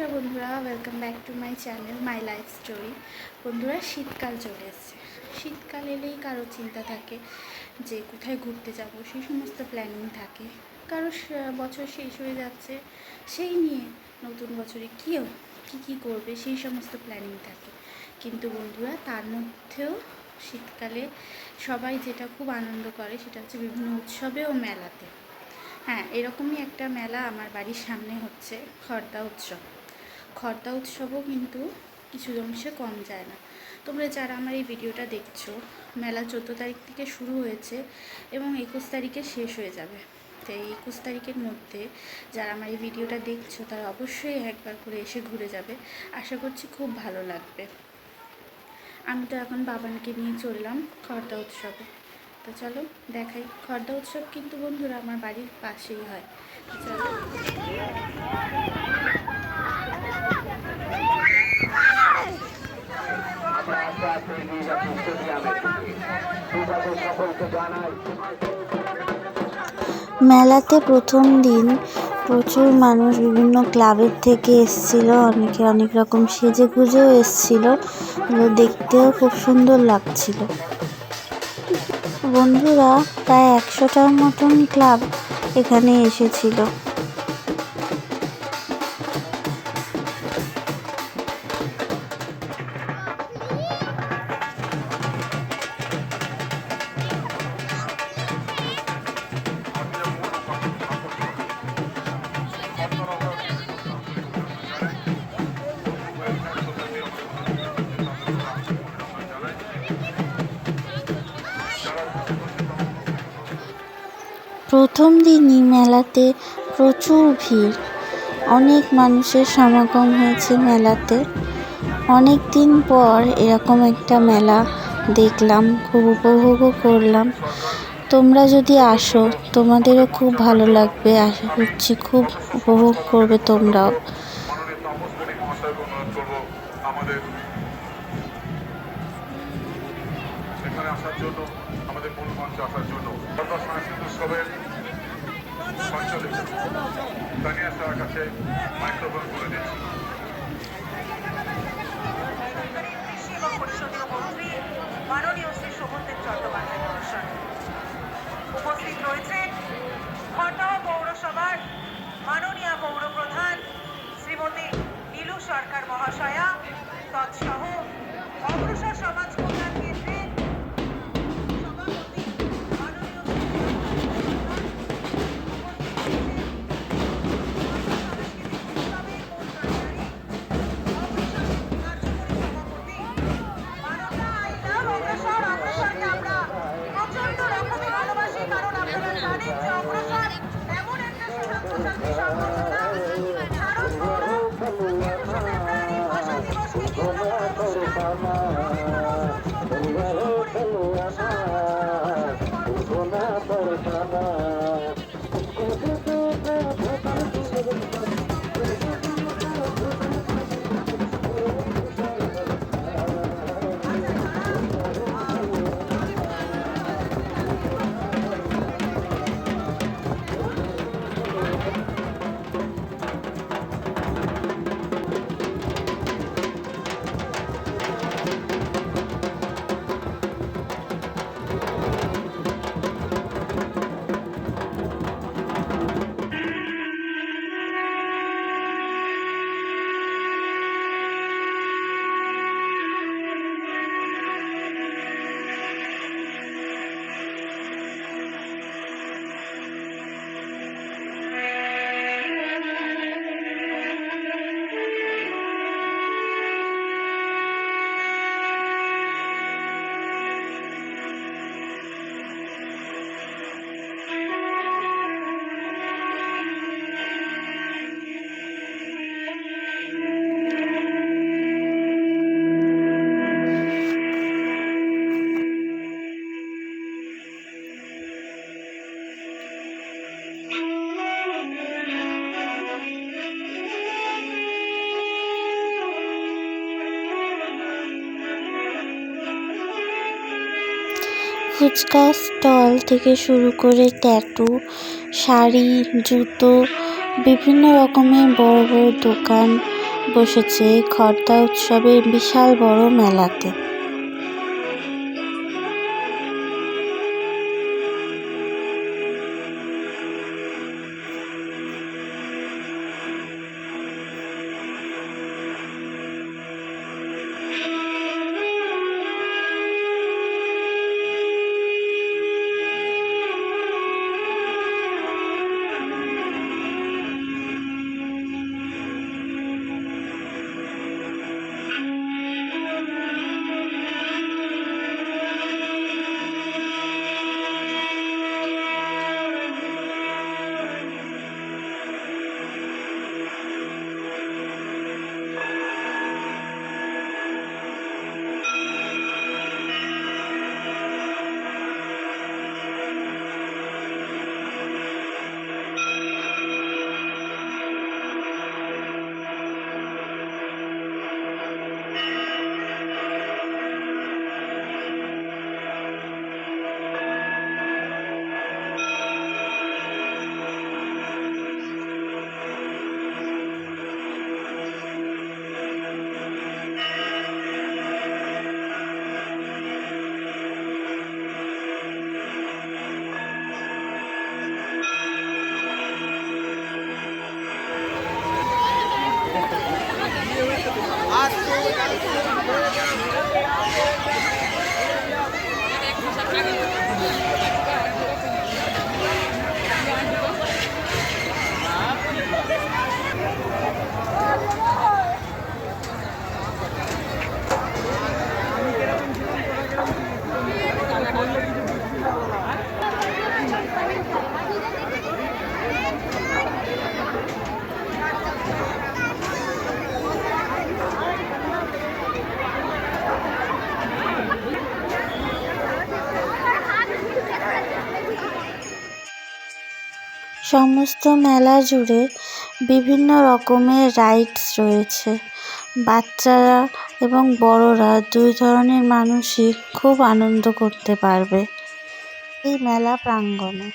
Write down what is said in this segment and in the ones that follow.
নমস্কার বন্ধুরা, welcome back to my channel my life story. বন্ধুরা, শীতকাল চলে এসছে। শীতকাল এলেই কারো চিন্তা থাকে যে কোথায় ঘুরতে যাব, সেই সমস্ত প্ল্যানিং থাকে। কারো বছর শেষ হয়ে যাচ্ছে, সেই নিয়ে নতুন বছরে কী করবে সেই সমস্ত প্ল্যানিং থাকে। কিন্তু বন্ধুরা, তার মধ্যেও শীতকালে সবাই যেটা খুব আনন্দ করে সেটা হচ্ছে বিভিন্ন উৎসবে ও মেলাতে। হ্যাঁ, এরকমই একটা মেলা আমার বাড়ির সামনে হচ্ছে, খর্দা উৎসব। খর্দা উৎসবও কিন্তু কিছু অংশে কম যায় না। তোমরা যারা আমার এই ভিডিওটা দেখছো, মেলা 14 তারিখ থেকে শুরু হয়েছে এবং 21 তারিখে শেষ হয়ে যাবে। তো এই 21 তারিখের মধ্যে যারা আমার এই ভিডিওটা দেখছো তারা অবশ্যই একবার করে এসে ঘুরে যাবে। আশা করছি খুব ভালো লাগবে। আমি তো এখন বাবানকে নিয়ে চললাম খর্দা উৎসবে। তো চলো দেখাই। খর্দা উৎসব কিন্তু বন্ধুরা আমার বাড়ির পাশেই হয়। চলো। মেলাতে প্রথম দিন প্রচুর মানুষ বিভিন্ন ক্লাবের থেকে এসেছিল, অনেকে অনেক রকম সেজে গুজেও এসেছিল। দেখতেও খুব সুন্দর লাগছিল। বন্ধুরা, প্রায় 100টার মতন ক্লাব এখানে এসেছিল। প্রথম দিনই মেলাতে প্রচুর ভিড়, অনেক মানুষের সমাগম হয়েছে মেলাতে। অনেক দিন পর এরকম একটা মেলা দেখলাম, খুব উপভোগও করলাম। তোমরা যদি আসো তোমাদেরও খুব ভালো লাগবে, আশা করছি খুব উপভোগ করবে তোমরাও। এখানে আসার জন্য, আমাদের মূল মঞ্চে আসার জন্য সাংস্কৃতিক উৎসবের সঞ্চালিত তানিয়া স্যারের কাছে মাইক্রোফোন করে দিচ্ছি। পরিষদীয় মন্ত্রী মাননীয় শ্রী শোভনদেব চট্টোপাধ্যায় মহাশয় উপস্থিত রয়েছেন। খর্দা পৌরসভার মাননীয় পৌরপ্রধান শ্রীমতী নীলু সরকার মহাশয়া তৎসহ অগ্রসর সমাজ কল্যাণ কেন্দ্রের সভাপতি মাননীয় প্রচন্ড রকমের ভালোবাসি, কারণ আপনারা জানেন যে অগ্রসর এমন একটা স্বতন্ত্র সংগঠন ভারতবর্ষ ফেব্রুয়ারি ভাষা দিবসকে কেন্দ্র করে ফুচকা স্টল থেকে শুরু করে ট্যাটু, শাড়ি, জুতো, বিভিন্ন রকমের বড় বড় দোকান, বসেছে এই খড়দা উৎসবে বিশাল বড় মেলাতে। সমস্ত মেলা জুড়ে বিভিন্ন রকমের রাইডস রয়েছে। বাচ্চারা এবং বড়রা দুই ধরনের মানুষই খুব আনন্দ করতে পারবে এই মেলা প্রাঙ্গণে।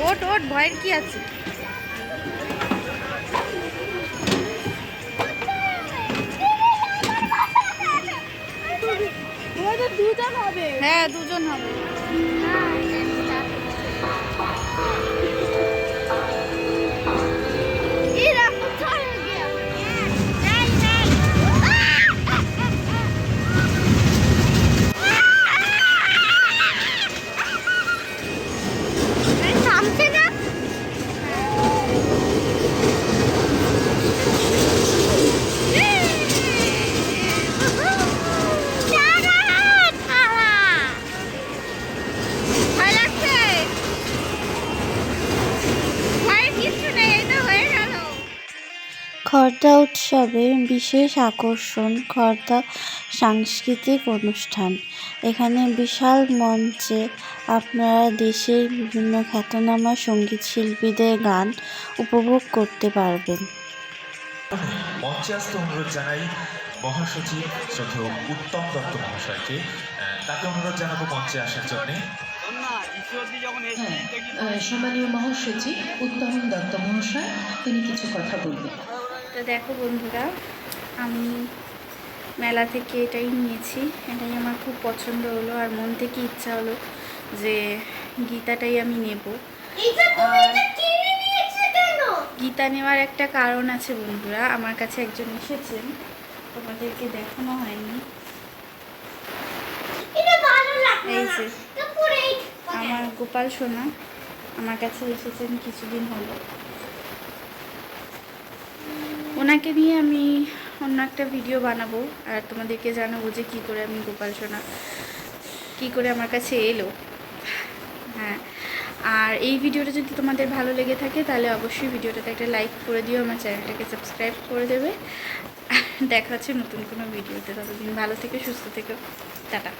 ওট ওট, ভয়ের কি আছে? হ্যাঁ, দুজন হবে। খড়দা উৎসবের বিশেষ আকর্ষণ খড়দা সাংস্কৃতিক অনুষ্ঠান। এখানে বিশাল মঞ্চে আপনারা দেশের বিভিন্ন খ্যাতনামা সঙ্গীত শিল্পীদের গান উপভোগ করতে পারবেন। মঞ্চে আসতে অনুরোধ জানাই মহাসচিব শ্রদ্ধেয় উত্তম দত্ত মহাশয়কে। তাকে অনুরোধ জানাবো মঞ্চে আসার জন্যে। সম্মানীয় মহাসচিব উত্তম দত্ত মহাশয়, তিনি কিছু কথা বলবেন। তো দেখো বন্ধুরা, আমি মেলা থেকে এটাই নিয়েছি, এটাই আমার খুব পছন্দ হলো, আর মন থেকে ইচ্ছা হলো যে গীতাটাই আমি নেব। গীতা নেওয়ার একটা কারণ আছে বন্ধুরা, আমার কাছে একজন এসেছেন, তোমাদেরকে দেখানো হয়নি। এই যে আমার গোপাল সোনা আমার কাছে এসেছেন কিছুদিন হলো। ওনাকে নিয়ে আমি অন্য একটা ভিডিও বানাবো আর তোমাদেরকে জানাবো যে কী করে আমি গোপাল সোনা কী করে আমার কাছে এলো। হ্যাঁ, আর এই ভিডিওটা যদি তোমাদের ভালো লেগে থাকে তাহলে অবশ্যই ভিডিওটাতে একটা লাইক করে দিও, আমার চ্যানেলটাকে সাবস্ক্রাইব করে দেবে। দেখা হচ্ছে নতুন কোনো ভিডিওতে, ততদিন ভালো থেকে সুস্থ থেকো, টাটা।